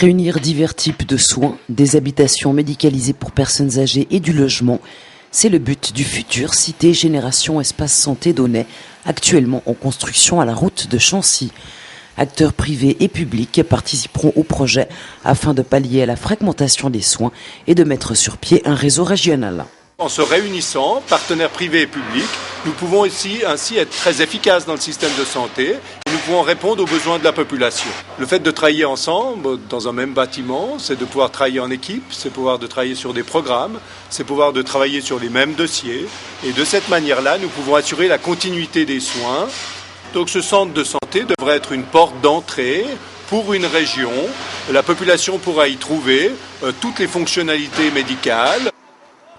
Réunir divers types de soins, des habitations médicalisées pour personnes âgées et du logement, c'est le but du futur Cité Génération Espace Santé d'Aunay, actuellement en construction à la route de Chancy. Acteurs privés et publics participeront au projet afin de pallier à la fragmentation des soins et de mettre sur pied un réseau régional. En se réunissant, partenaires privés et publics, nous pouvons ainsi être très efficaces dans le système de santé et nous pouvons répondre aux besoins de la population. Le fait de travailler ensemble dans un même bâtiment, c'est de pouvoir travailler en équipe, c'est pouvoir de travailler sur des programmes, c'est pouvoir de travailler sur les mêmes dossiers. Et de cette manière-là, nous pouvons assurer la continuité des soins. Donc ce centre de santé devrait être une porte d'entrée pour une région. La population pourra y trouver toutes les fonctionnalités médicales.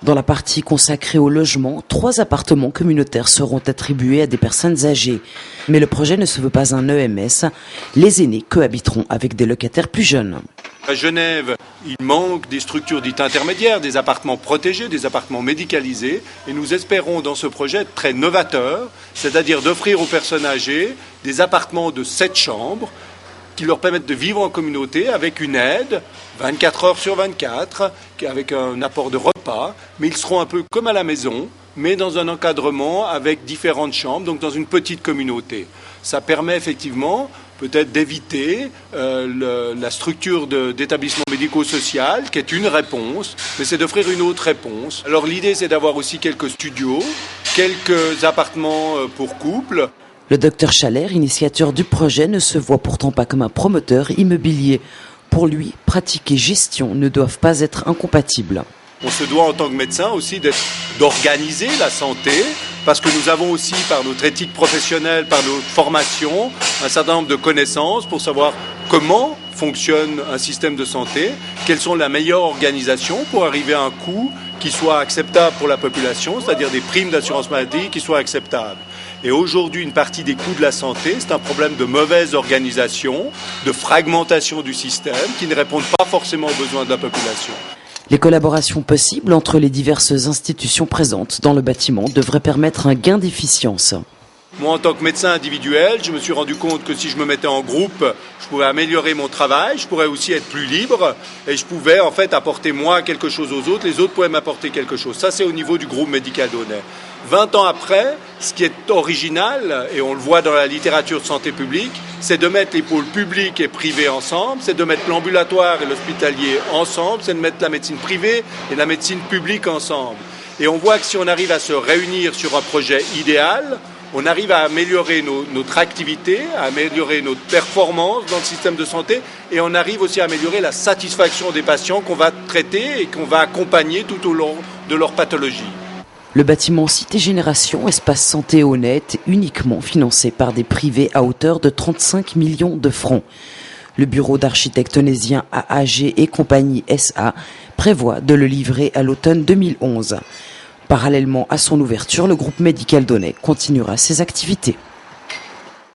Dans la partie consacrée au logement, 3 appartements communautaires seront attribués à des personnes âgées. Mais le projet ne se veut pas un EMS. Les aînés cohabiteront avec des locataires plus jeunes. À Genève, il manque des structures dites intermédiaires, des appartements protégés, des appartements médicalisés. Et nous espérons dans ce projet être très novateur, c'est-à-dire d'offrir aux personnes âgées des appartements de 7 chambres qui leur permettent de vivre en communauté avec une aide 24 heures sur 24, avec un apport de repas, mais ils seront un peu comme à la maison, mais dans un encadrement avec différentes chambres, donc dans une petite communauté. Ça permet effectivement peut-être d'éviter la structure d'établissement médico-social, qui est une réponse, mais c'est d'offrir une autre réponse. Alors l'idée, c'est d'avoir aussi quelques studios, quelques appartements pour couples. Le docteur Chalère, initiateur du projet, ne se voit pourtant pas comme un promoteur immobilier. Pour lui, pratique et gestion ne doivent pas être incompatibles. On se doit en tant que médecin aussi d'organiser la santé, parce que nous avons aussi, par notre éthique professionnelle, par notre formation, un certain nombre de connaissances pour savoir comment fonctionne un système de santé, quelles sont la meilleure organisation pour arriver à un coût qui soit acceptable pour la population, c'est-à-dire des primes d'assurance maladie qui soient acceptables. Et aujourd'hui, une partie des coûts de la santé, c'est un problème de mauvaise organisation, de fragmentation du système, qui ne répondent pas forcément aux besoins de la population. Les collaborations possibles entre les diverses institutions présentes dans le bâtiment devraient permettre un gain d'efficience. Moi, en tant que médecin individuel, je me suis rendu compte que si je me mettais en groupe, je pouvais améliorer mon travail, je pourrais aussi être plus libre et je pouvais en fait apporter moi quelque chose aux autres, les autres pouvaient m'apporter quelque chose. Ça, c'est au niveau du groupe médical d'Aunay. 20 ans après, ce qui est original, et on le voit dans la littérature de santé publique, c'est de mettre les pôles publics et privés ensemble, c'est de mettre l'ambulatoire et l'hospitalier ensemble, c'est de mettre la médecine privée et la médecine publique ensemble. Et on voit que si on arrive à se réunir sur un projet idéal, on arrive à améliorer notre activité, à améliorer notre performance dans le système de santé et on arrive aussi à améliorer la satisfaction des patients qu'on va traiter et qu'on va accompagner tout au long de leur pathologie. Le bâtiment Cité Génération Espace Santé Aunay est uniquement financé par des privés à hauteur de 35 millions de francs. Le bureau d'architectes onaisien AAG et compagnie SA prévoit de le livrer à l'automne 2011. Parallèlement à son ouverture, le groupe médical d'Aunay continuera ses activités.